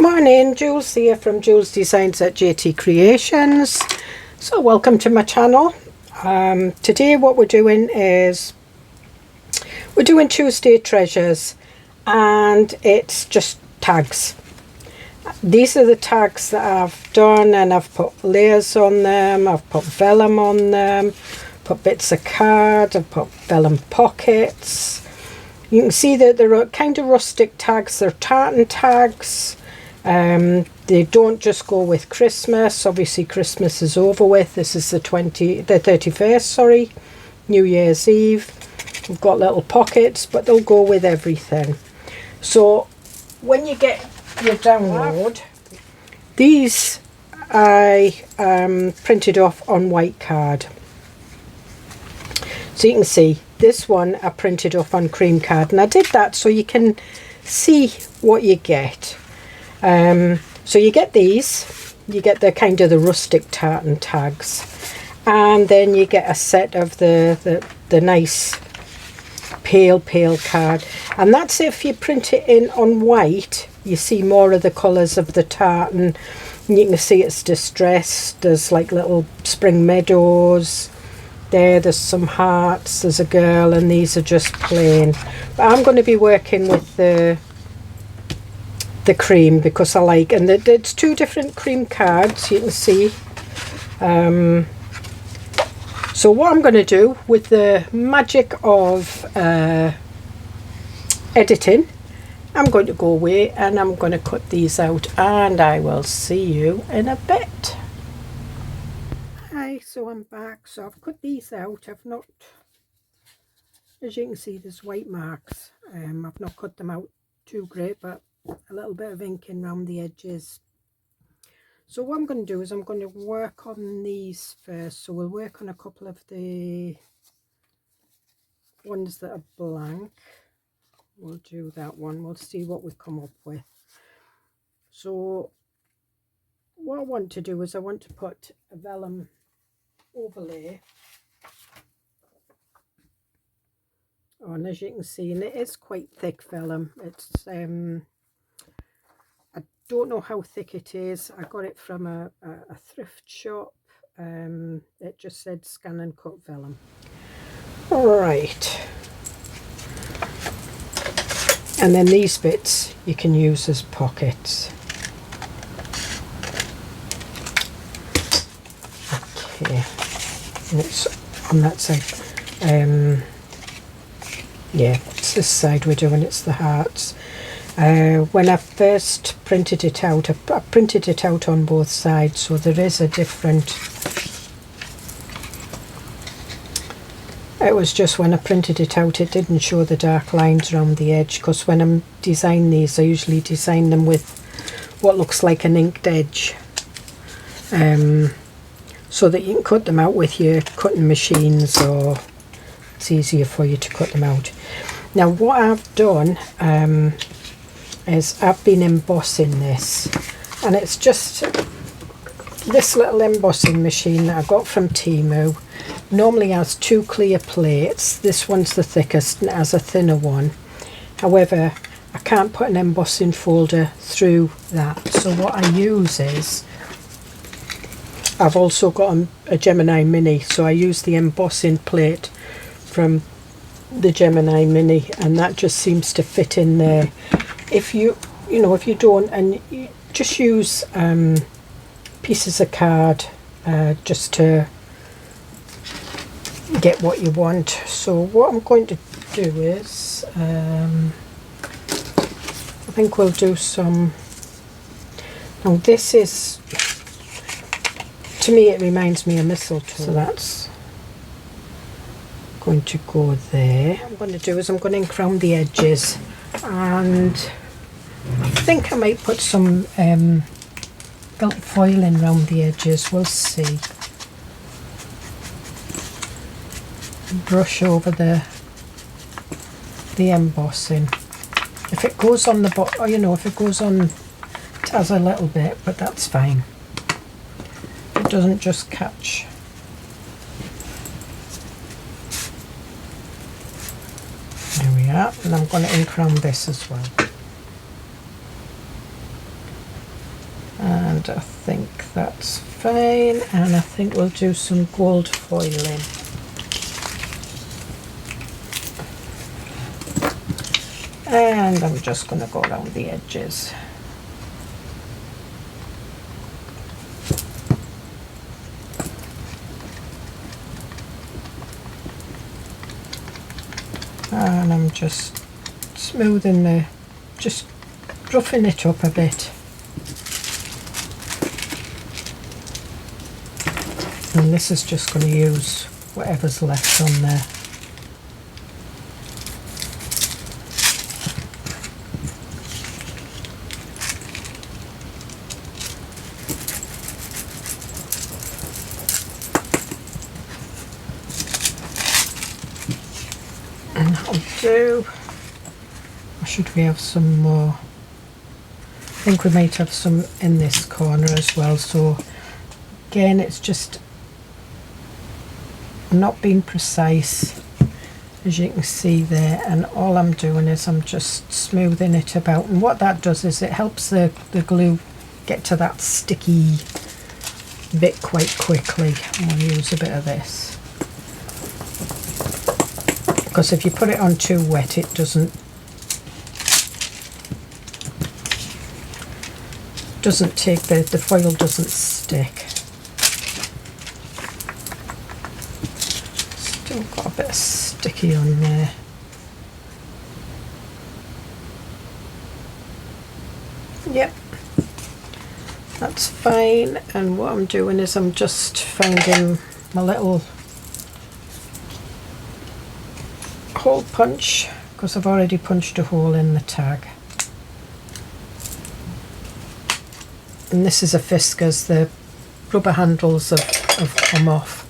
Morning, Jules here from Joolsedesigns at JT Creations. So welcome to my channel. Today what we're doing is we're doing Tatty Treasures, and it's just tags. These are the tags that I've done, and I've put layers on them, I've put vellum on them, put bits of card, I've put vellum pockets. You can see that they're kind of rustic tags, they're tartan tags. They don't just go with Christmas. Obviously Christmas is over with. This is the 31st, sorry, New Year's Eve. We've got little pockets, but they'll go with everything. So when you get your download, these I printed off on white card. So you can see this one I printed off on cream card, and I did that so you can see what you get. So you get these, you get the kind of the rustic tartan tags, and then you get a set of the nice pale card, and that's if you print it in on white. You see more of the colours of the tartan, and you can see it's distressed. There's like little spring meadows there's some hearts, there's a girl, and these are just plain. But I'm going to be working with the cream because I like, and it's two different cream cards, you can see. So what I'm going to do with the magic of editing, I'm going to go away and I'm going to cut these out, and I will see you in a bit. Hi, so I'm back. So I've cut these out. I've not, as you can see, there's white marks. I've not cut them out too great, but a little bit of inking around the edges. So what I'm going to do is I'm going to work on these first. So we'll work on a couple of the ones that are blank. We'll do that one. We'll see what we come up with. So what I want to do is I want to put a vellum overlay on, as you can see, and it is quite thick vellum. It's I don't know how thick it is. I got it from a thrift shop. It just said scan and cut vellum. All right, and then these bits you can use as pockets. Okay, and it's on that side. Yeah, it's this side we're doing, it's the hearts. When I first printed it out, I printed it out on both sides, so there is a different. It was just when I printed it out, it didn't show the dark lines around the edge, because when I'm designing these, I usually design them with what looks like an inked edge, so that you can cut them out with your cutting machines, or it's easier for you to cut them out. Now what I've done is I've been embossing this, and it's just this little embossing machine that I got from Temu. Normally has two clear plates. This one's the thickest and it has a thinner one. However, I can't put an embossing folder through that, so what I use is, I've also got a Gemini Mini, so I use the embossing plate from the Gemini Mini, and that just seems to fit in there. If you don't, and you just use pieces of card just to get what you want. So what I'm going to do is I think we'll do some. Now this is, to me it reminds me of mistletoe, so that's going to go there. What I'm going to do is I'm going to ink around the edges, and I think I might put some felt foiling around the edges, we'll see. Brush over the embossing. If it goes on the bottom, if it goes on, it has a little bit, but that's fine. It doesn't just catch. There we are, and I'm going to ink around this as well. and I think that's fine, and I think we'll do some gold foiling. And I'm just going to go around the edges. And I'm just smoothing just roughing it up a bit. And this is just going to use whatever's left on there. And I'll do, or should we have some more? I think we might have some in this corner as well. So again, it's just not being precise, as you can see there, and all I'm doing is I'm just smoothing it about, and what that does is it helps the glue get to that sticky bit quite quickly. I'm going to use a bit of this, because if you put it on too wet, it doesn't take the foil doesn't stick. Still got a bit of sticky on there. Yep, that's fine. And what I'm doing is I'm just finding my little hole punch, because I've already punched a hole in the tag. And this is a Fiskars, the rubber handles have come off.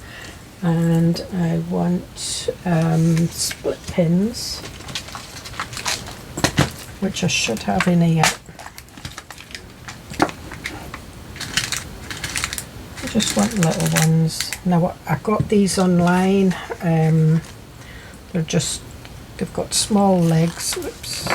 And I want split pins, which I should have in here. I just want little ones. Now I got these online. They've got small legs. Whoops.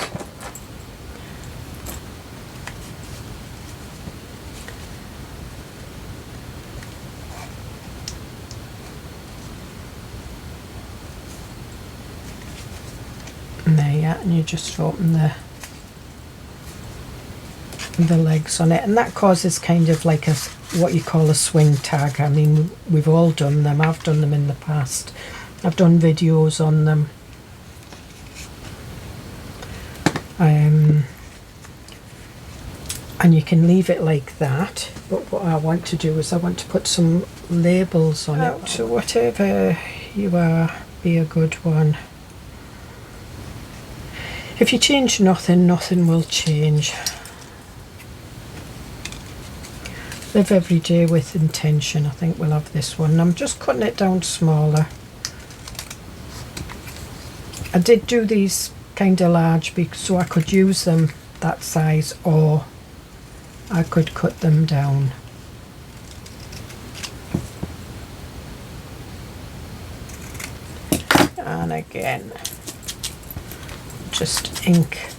And you just open the legs on it, and that causes kind of like what you call a swing tag. I mean, we've all done them. I've done them in the past. I've done videos on them. And you can leave it like that, but what I want to do is I want to put some labels on it. So whatever you are, be a good one. If you change nothing, nothing will change. Live every day with intention. I think we'll have this one. I'm just cutting it down smaller. I did do these kind of large so I could use them that size, or I could cut them down. And again, just ink.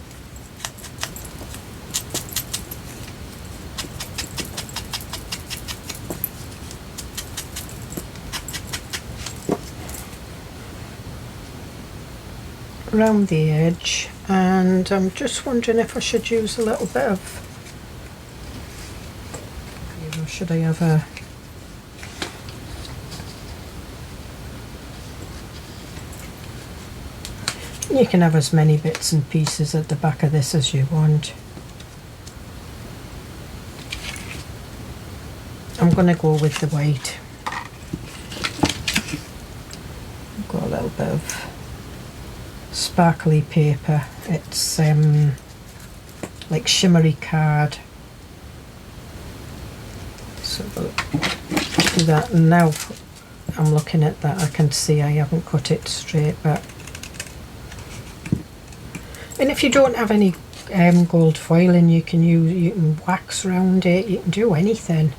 Around the edge, and I'm just wondering if I should use a little bit of, or should I have a, you can have as many bits and pieces at the back of this as you want. I'm going to go with the white. I've got a little bit of sparkly paper. It's like shimmery card. So we'll do that, and now I'm looking at that, I can see I haven't cut it straight, but and if you don't have any gold foiling, you can wax around it, you can do anything.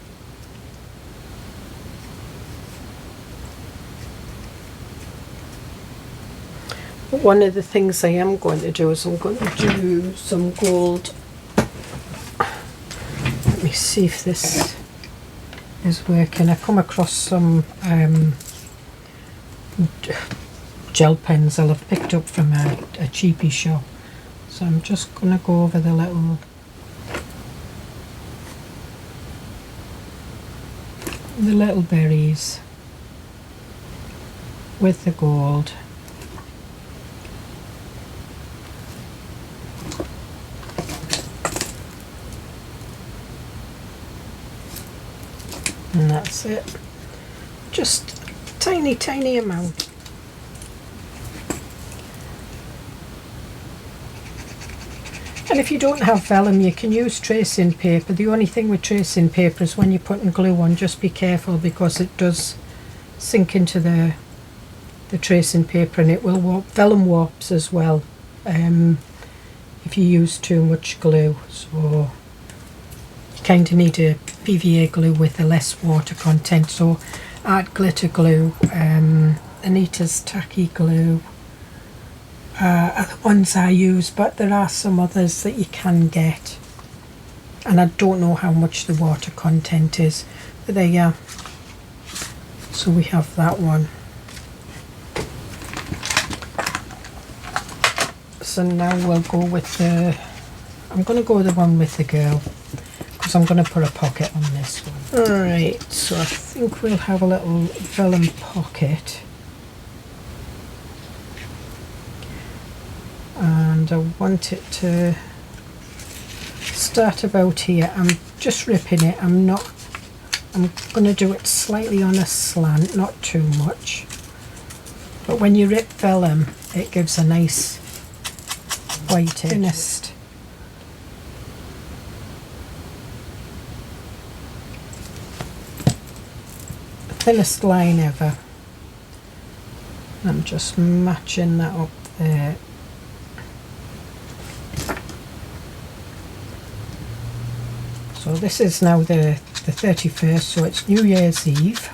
But one of the things I am going to do is I'm going to do some gold. Let me me see if this is working. I come across some gel pens I'll have picked up from a cheapie shop. So I'm just going to go over the little berries with the gold. And that's it. Just tiny amount. And if you don't have vellum, you can use tracing paper. The only thing with tracing paper is when you're putting glue on, just be careful because it does sink into the tracing paper and it will warp. Vellum warps as well if you use too much glue. So you kind of need a PVA glue with a less water content. So Art Glitter glue, Anita's tacky glue are the ones I use, but there are some others that you can get, and I don't know how much the water content is, but there you are. So we have that one. So now we'll go with I'm going to go with the one with the girl, because I'm going to put a pocket on this one. Alright, so I think we'll have a little vellum pocket. And I want it to start about here. I'm just ripping it. I'm going to do it slightly on a slant, not too much. But when you rip vellum, it gives a nice white edge. Thinnest line ever. I'm just matching that up there. So this is now the 31st, so it's New Year's Eve.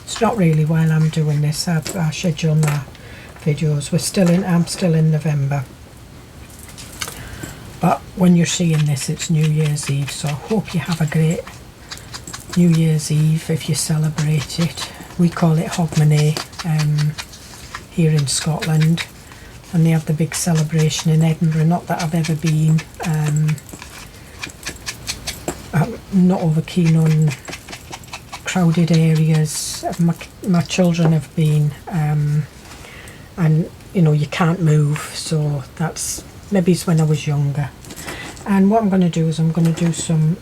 It's not really while I'm doing this, I schedule my videos. I'm still in November. But when you're seeing this, it's New Year's Eve, so I hope you have a great New Year's Eve if you celebrate it. We call it Hogmanay here in Scotland, and they have the big celebration in Edinburgh. Not that I've ever been. I'm not over keen on crowded areas. My children have been, and you know, you can't move, so that's maybe it's when I was younger. And what I'm going to do is I'm going to do some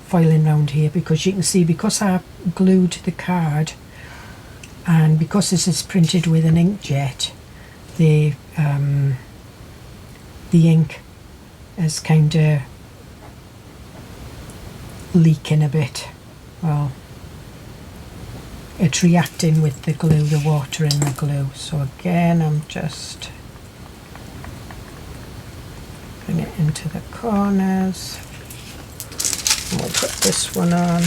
foiling around here, because you can see, because I glued the card and because this is printed with an inkjet, the ink is kind of leaking a bit. Well, it's reacting with the glue, the water in the glue. So again, I'm just bring it into the corners. And we'll put this one on.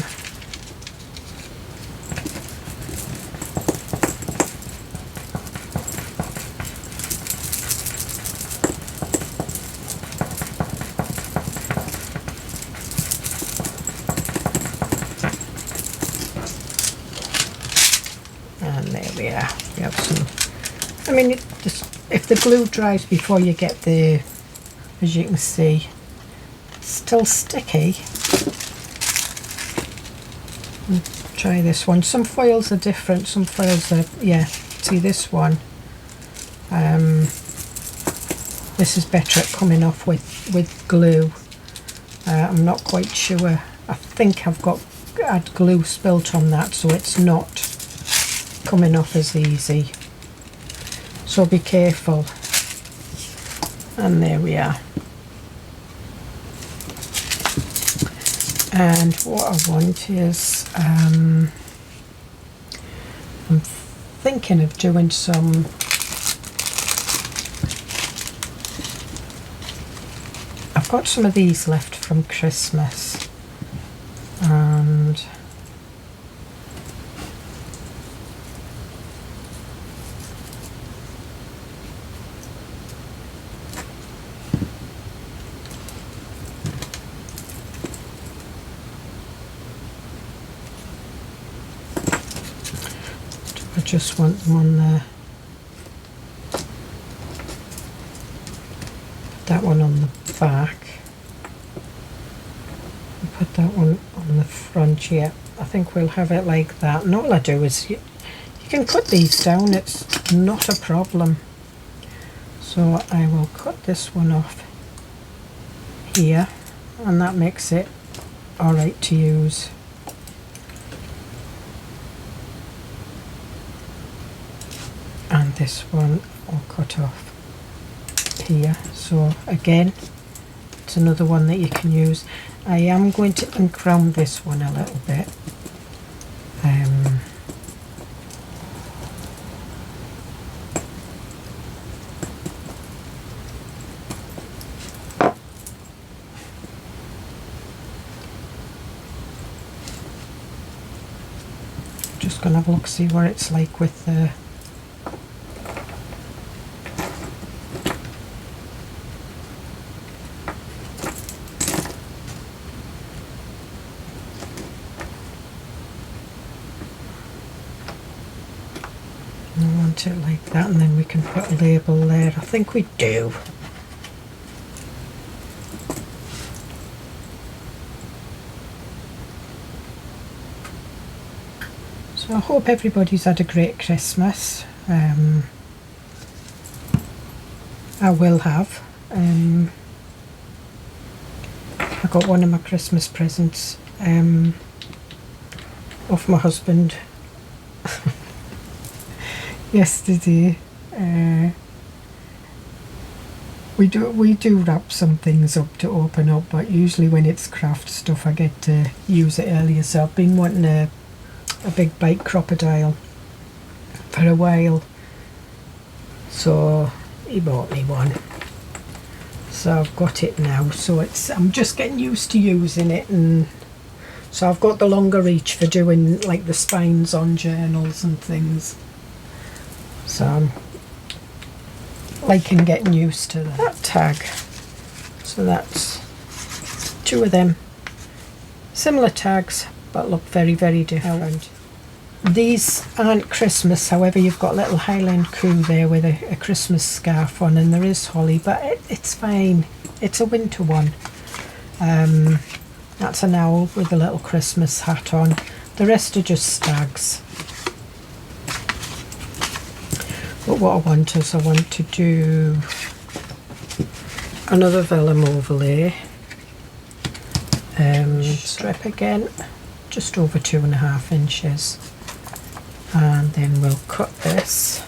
And there we are. We have some. I mean, if the glue dries before you get the, as you can see, it's still sticky. Try this one. Some foils are different. Some foils are, yeah, see this one. This is better at coming off with glue. I'm not quite sure. I think I've had glue spilt on that, so it's not coming off as easy. So be careful. And there we are. And what I want is, I'm thinking of doing some I've got some of these left from Christmas, and I just want them on there. Put that one on the back. And put that one on the front here. I think we'll have it like that. And all I do is you can cut these down, it's not a problem. So I will cut this one off here, and that makes it alright to use. And this one I'll cut off here. So again, it's another one that you can use. I am going to uncrown this one a little bit. Just gonna have a look, see what it's like with the I want it like that, and then we can put a label there. I think we do. So I hope everybody's had a great Christmas. I will have. I got one of my Christmas presents off my husband yesterday. We do wrap some things up to open up, but usually when it's craft stuff I get to use it earlier. So I've been wanting a big bike crocodile for a while, so he bought me one, so I've got it now. So I'm just getting used to using it, and so I've got the longer reach for doing like the spines on journals and things, so I'm liking getting used to that tag. So that's two of them, similar tags but look very, very different. These aren't Christmas, however you've got little Highland Crew there with a Christmas scarf on, and there is holly, but it's fine. It's a winter one. That's an owl with a little Christmas hat on. The rest are just stags. But what I want is I want to do another vellum overlay. Strip again, just over 2.5 inches, and then we'll cut this.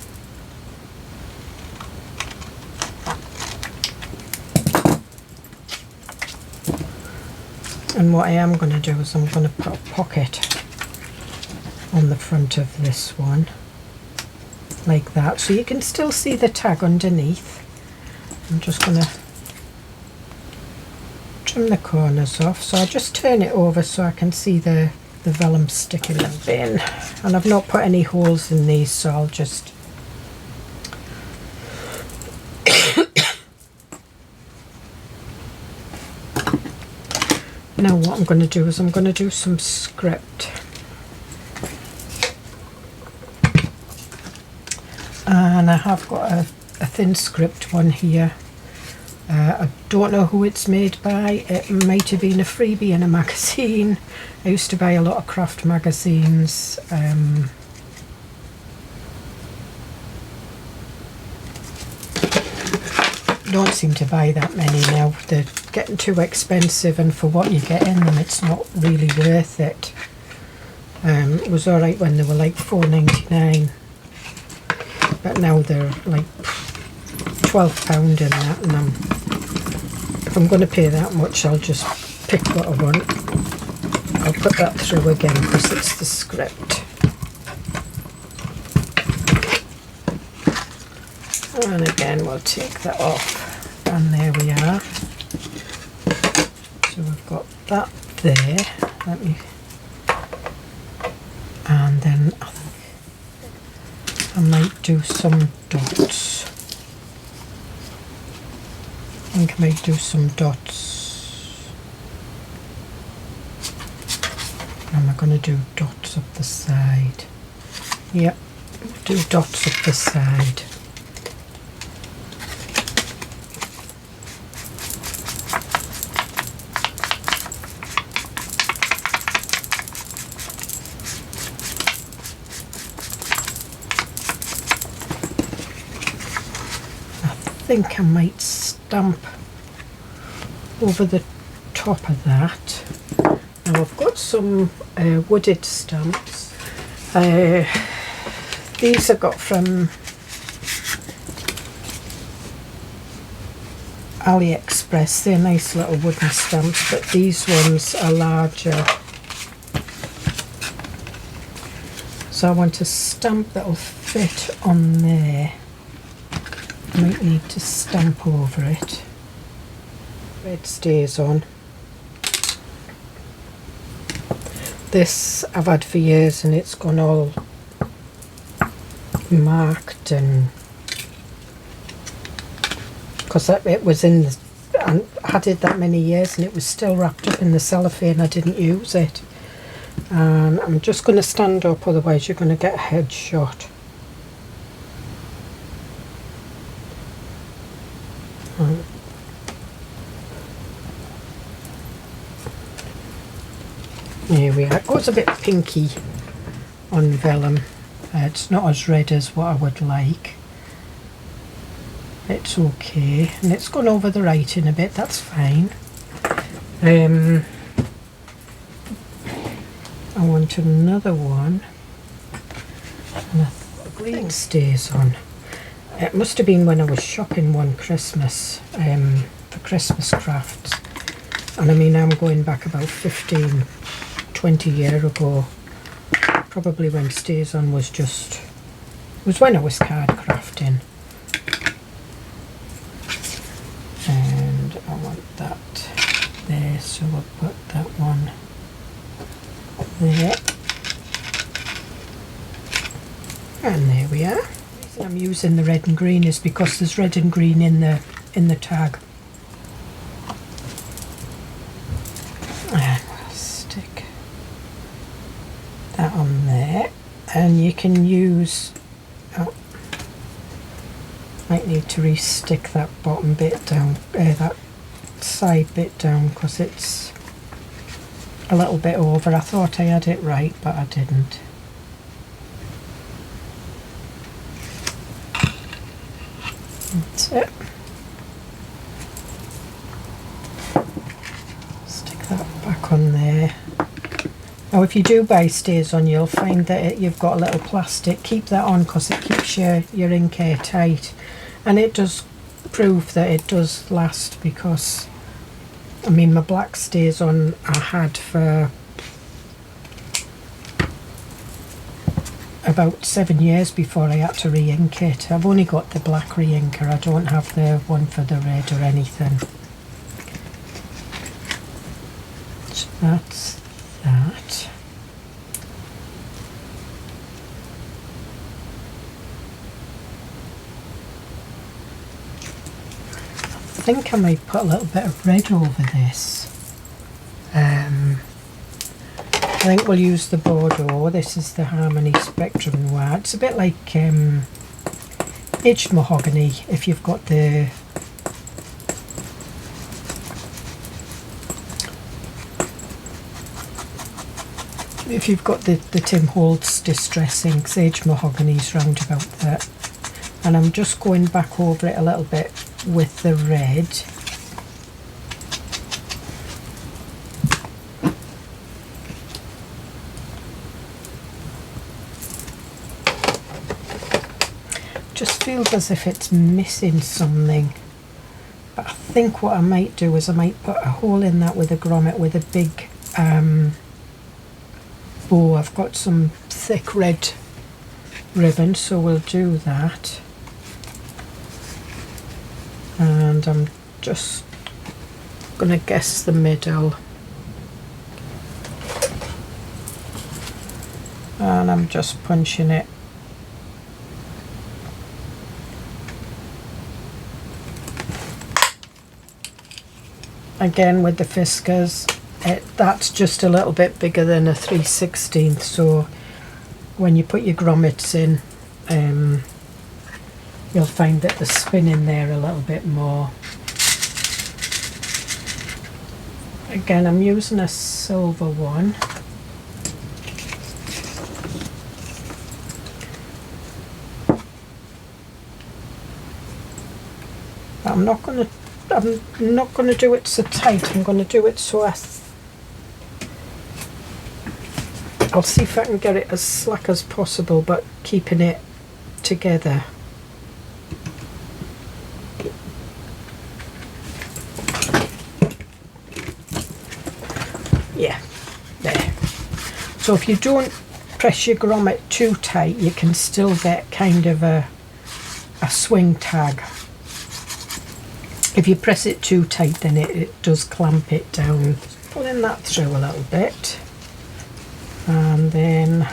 And what I am going to do is I'm going to put a pocket on the front of this one like that, so you can still see the tag underneath. I'm just going to trim the corners off, so I'll just turn it over so I can see the vellum stick in the bin. And I've not put any holes in these, so I'll just now what I'm going to do is I'm going to do some script, and I have got a thin script one here. I don't know who it's made by. It might have been a freebie in a magazine. I used to buy a lot of craft magazines. Don't seem to buy that many now. They're getting too expensive, and for what you get in them it's not really worth it. It was alright when they were like £4.99, but now they're like £12 in that, and if I'm going to pay that much I'll just pick what I want. I'll put that through again because it's the script. And again we'll take that off, and there we are. So we've got that there. Let me, and then I might do some dots. I think I might do some dots. Am I going to do dots up the side? Yep, do dots up the side. I think I might stamp over the top of that. Now I've got some wooded stamps. These I got from AliExpress. They're nice little wooden stamps, but these ones are larger. So I want a stamp that'll fit on there. I might need to stamp over it. Red stays on. This I've had for years and it's gone all marked, and because it was in the, I had it that many years and it was still wrapped up in the cellophane. I didn't use it, and I'm just going to stand up, otherwise you're going to get a headshot. Here we are. It goes a bit pinky on vellum. It's not as red as what I would like. It's okay, and it's gone over the writing a bit. That's fine. I want another one, and the green stays on. It must have been when I was shopping one Christmas for Christmas crafts, and I mean I'm going back about 15-20 years ago, probably when stays on was when I was card crafting. And I want that there, so I'll put that one there, and there we are. The reason I'm using the red and green is because there's red and green in the tag. And we'll stick that on there, and you can use, might need to re-stick that bottom bit down, that side bit down, because it's a little bit over. I thought I had it right, but I didn't. That's it. Stick that back on there. Now if you do buy stays on, you'll find that you've got a little plastic. Keep that on because it keeps your ink tight, and it does prove that it does last, because I mean my black stays on I had for about 7 years before I had to re-ink it. I've only got the black re-inker, I don't have the one for the red or anything. So that's that. I think I might put a little bit of red over this. I think we'll use the Bordeaux. This is the Harmony Spectrum Noir. It's a bit like aged mahogany if you've got the Tim Holtz Distress Inks. Aged mahogany's round about that. And I'm just going back over it a little bit with the red. Just feels as if it's missing something, but I think what I might do is I might put a hole in that with a grommet with a big bow. I've got some thick red ribbon, so we'll do that. And I'm just gonna guess the middle, and I'm just punching it. Again with the Fiskars, that's just a little bit bigger than a 3/16, so when you put your grommets in, you'll find that the spin in there a little bit more. Again, I'm using a silver one. But I'm not going to do it so tight. I'm going to do it so I'll see if I can get it as slack as possible, but keeping it together. Yeah, there. So if you don't press your grommet too tight, you can still get kind of a swing tag. If you press it too tight, then it does clamp it down. Pulling that through a little bit. And then,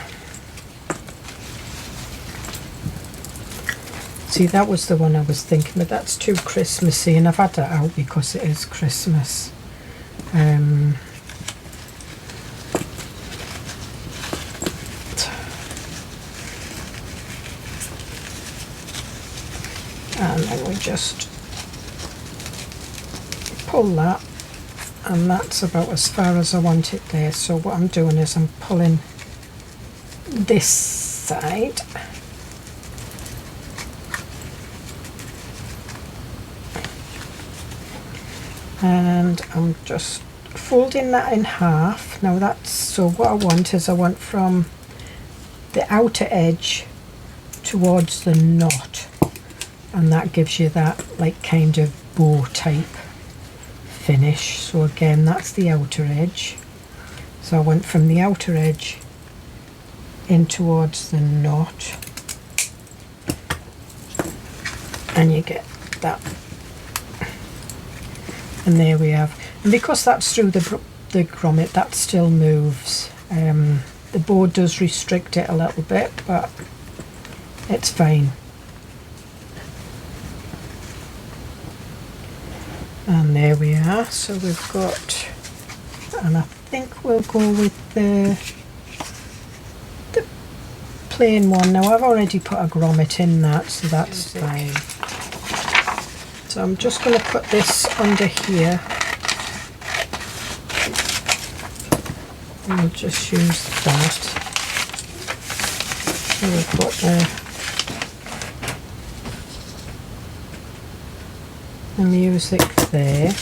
see, that was the one I was thinking, but that's too Christmassy, and I've had that out because it is Christmas. And then we just pull that, and that's about as far as I want it there. So what I'm doing is I'm pulling this side, and I'm just folding that in half. Now that's, so what I want is I want from the outer edge towards the knot, and that gives you that like kind of bow type finish. So again, that's the outer edge. So I went from the outer edge in towards the knot, and you get that. And there we have. And because that's through the grommet, that still moves. The board does restrict it a little bit, but it's fine. And there we are. So we've got, and I think we'll go with the plain one. Now I've already put a grommet in that, so that's fine. So I'm just going to put this under here. I'll just use that. So we've got the music there.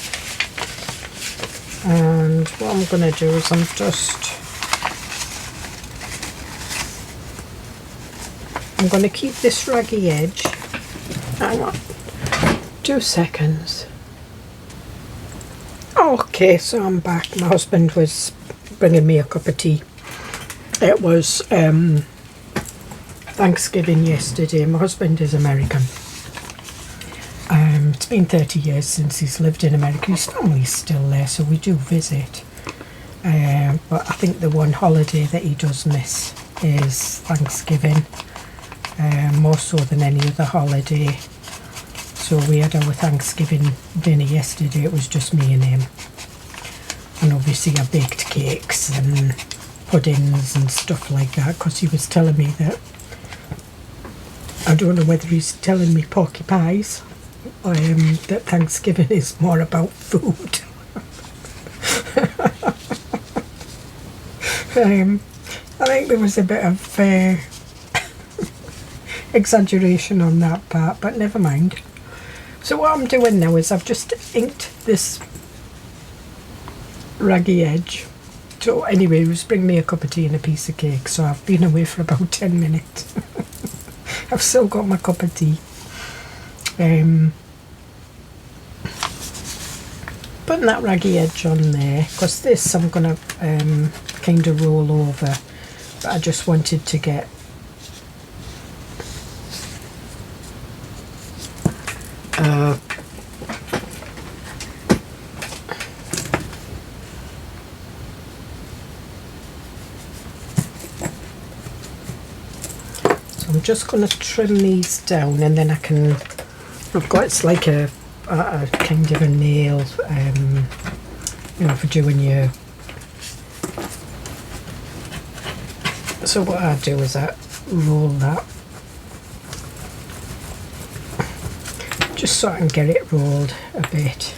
And what I'm going to do is I'm going to keep this raggy edge. Hang on. 2 seconds. Okay, so I'm back. My husband was bringing me a cup of tea. It was Thanksgiving yesterday. My husband is American. It's been 30 years since he's lived in America. His family's still there, so we do visit. But I think the one holiday that he does miss is Thanksgiving, more so than any other holiday. So we had our Thanksgiving dinner yesterday. It was just me and him. And obviously I baked cakes and puddings and stuff like that, because he was telling me that, I don't know whether he's telling me porky pies, that Thanksgiving is more about food. I think there was a bit of exaggeration on that part, but never mind. So what I'm doing now is I've just inked this raggy edge. So anyway, he was bringing me a cup of tea and a piece of cake, so I've been away for about 10 minutes. I've still got my cup of tea. Putting that raggy edge on there, because this I'm going to kind of roll over, but I just wanted to get so I'm just going to trim these down, and then I can, I've got, it's like a kind of a nail, you know, for doing your, so what I do is I roll that just so I can get it rolled a bit,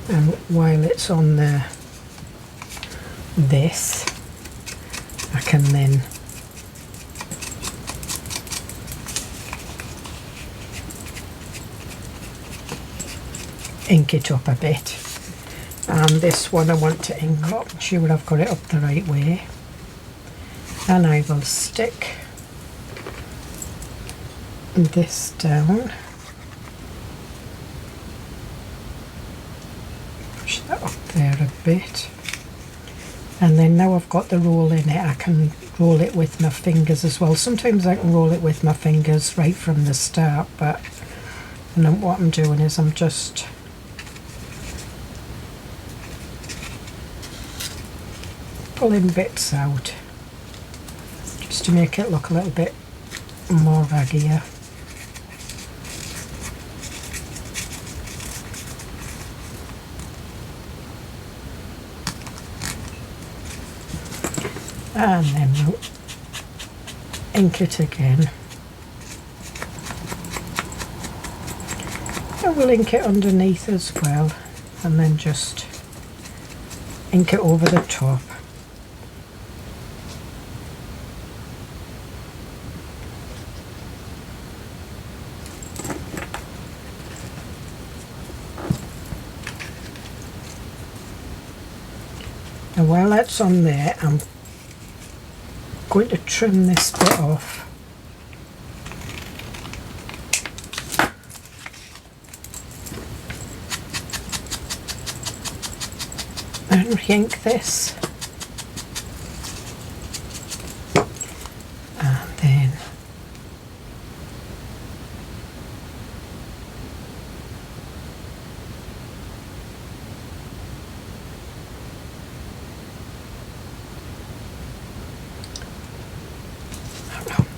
and while it's on this I can then ink it up a bit. And this one I want to ink up, sure I've got it up the right way, and I will stick this down, push that up there a bit, and then now I've got the roll in it, I can roll it with my fingers as well. Sometimes I can roll it with my fingers right from the start, but and then what I'm doing is I'm just pulling bits out just to make it look a little bit more raggier. And then we'll ink it again. And we'll ink it underneath as well, and then just ink it over the top. And while that's on there, I'm going to trim this bit off. And re-ink this. And then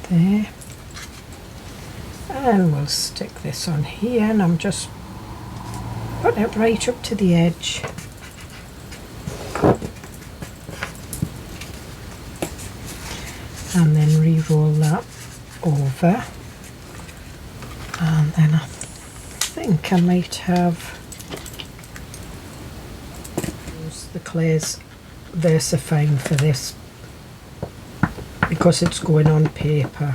there, and we'll stick this on here, and I'm just putting it right up to the edge, and then re-roll that over, and then I think I might have used the Claire's VersaFine for this, because it's going on paper.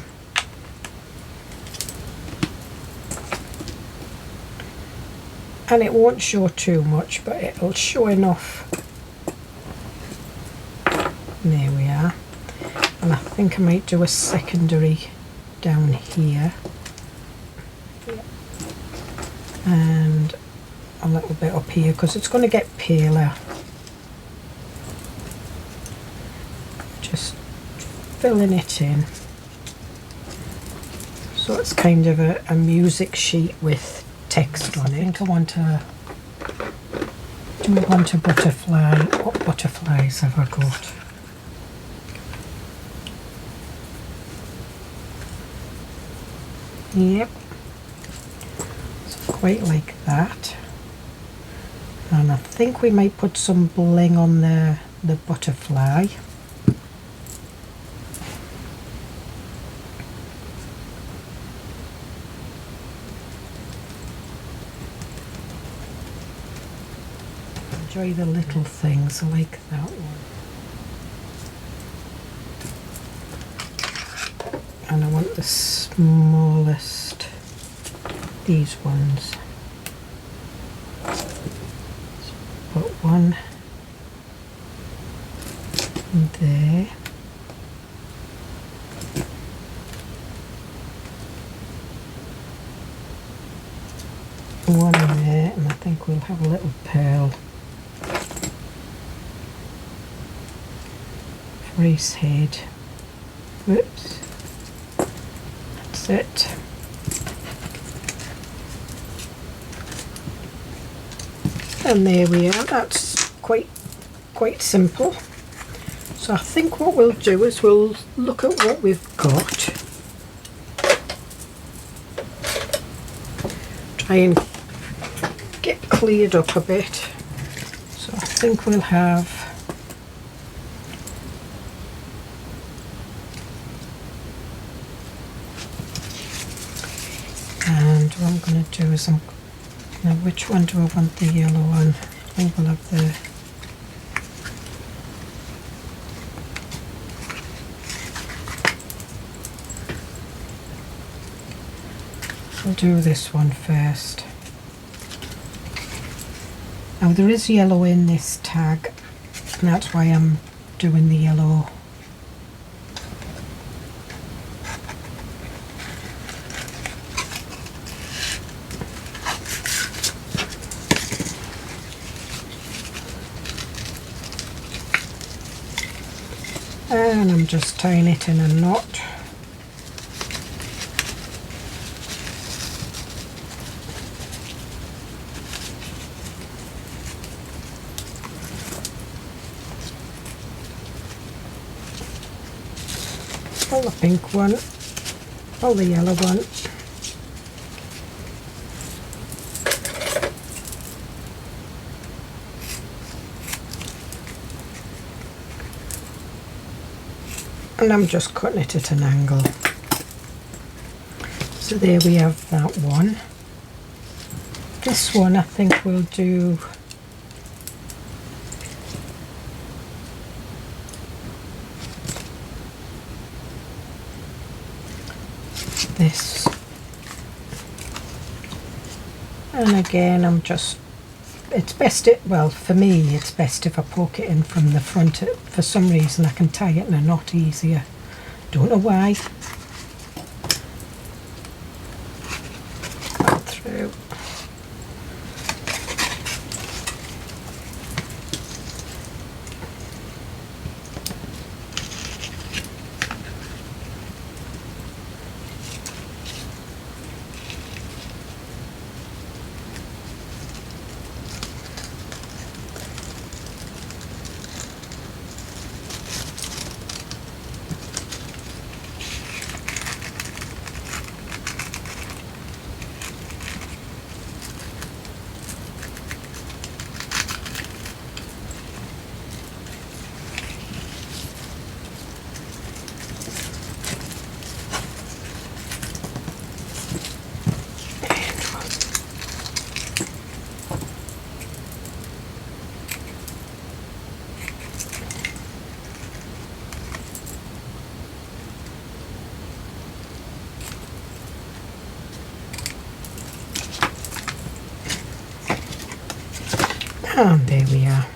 And it won't show too much, but it'll show enough. There we are. And I think I might do a secondary down here. And a little bit up here, because it's going to get paler. Just filling it in, so it's kind of a music sheet with text on it. I think I want a, do we want a butterfly? What butterflies have I got? Yep, so quite like that. And I think we might put some bling on the butterfly. Enjoy the little things, I like that one. And I want the smallest, these ones. So put one there. One in there, and I think we'll have a little pearl for his head. Whoops. That's it. And there we are. That's quite simple. So I think what we'll do is we'll look at what we've got. Try and get cleared up a bit. So I think we'll have and And what I'm going to do is now which one do I want the yellow on? I think we'll have the I'll do this one first. Now there is yellow in this tag, and that's why I'm doing the yellow. And I'm just tying it in a knot. Pull the pink one, pull the yellow one, and I'm just cutting it at an angle. So there we have that one. This one I think we'll do this, and again it's best well for me it's best if I poke it in from the front. For some reason I can tie it in a knot easier, don't know why. Right through. And there we are.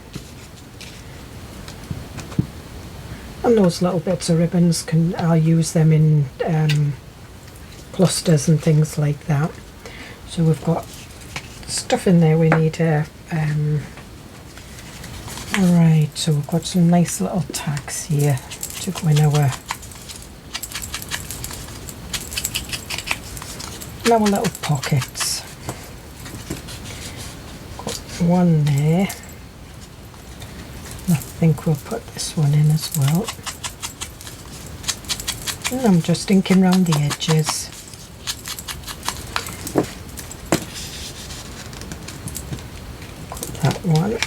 And those little bits of ribbons, I'll use them in clusters and things like that. So we've got stuff in there we need. Alright, so we've got some nice little tags here to go in our little pockets. One there, I think we'll put this one in as well, and I'm just inking around the edges. Got that one,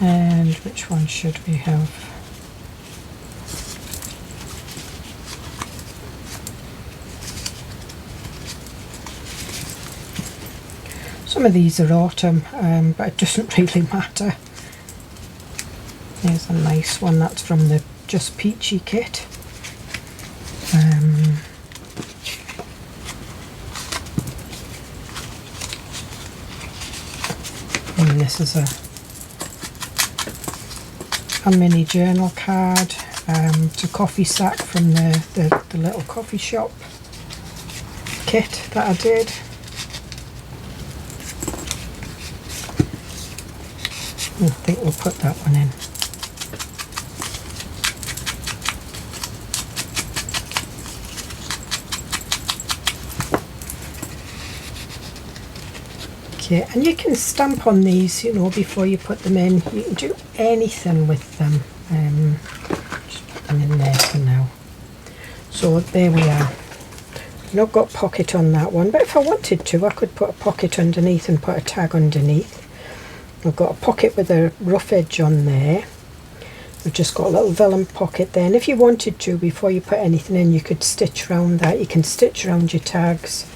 and which one should we have? Some of these are autumn, but it doesn't really matter. There's a nice one, that's from the Just Peachy kit. And this is a mini journal card. It's a coffee sack from the little coffee shop kit that I did. I think we'll put that one in. Okay, and you can stamp on these, you know, before you put them in. You can do anything with them. Just put them in there for now. So there we are. I've not got pocket on that one, but if I wanted to, I could put a pocket underneath and put a tag underneath. I've got a pocket with a rough edge on there. I've just got a little vellum pocket there, and if you wanted to, before you put anything in, you could stitch around that. You can stitch around your tags,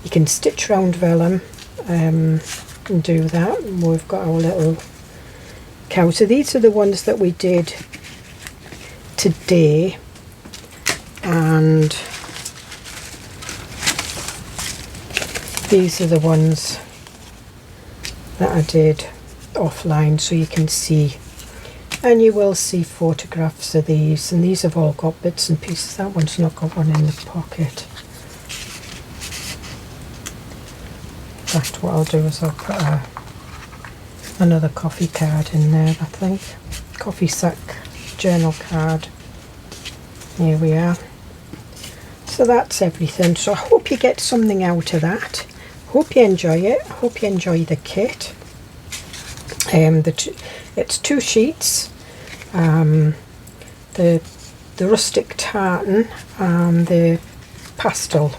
You can stitch round vellum and do that. And we've got our little cow. So these are the ones that we did today, and these are the ones that I did offline, so you can see, and you will see photographs of these, and these have all got bits and pieces. That one's not got one in the pocket. In fact, what I'll do is I'll put another coffee card in there, I think. Coffee sack journal card. Here we are. So that's everything. So I hope you get something out of that. Hope you enjoy it. Hope you enjoy the kit. It's 2 sheets. The rustic tartan and the pastel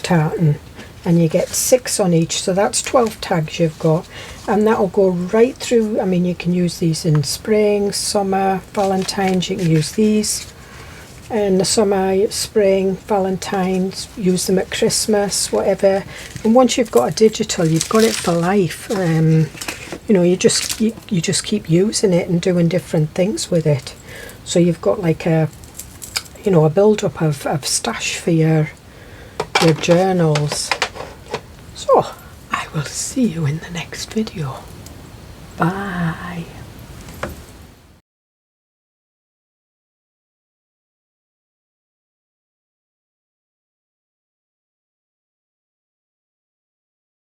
tartan, and you get 6 on each, so that's 12 tags you've got, and that'll go right through. I mean, you can use these in spring, summer, Valentine's. You can use these in the summer, spring, Valentine's, use them at Christmas, whatever. And once you've got a digital, you've got it for life. You know, you just keep using it and doing different things with it. So you've got like a, you know, a build-up of stash for your journals. So I will see you in the next video. Bye.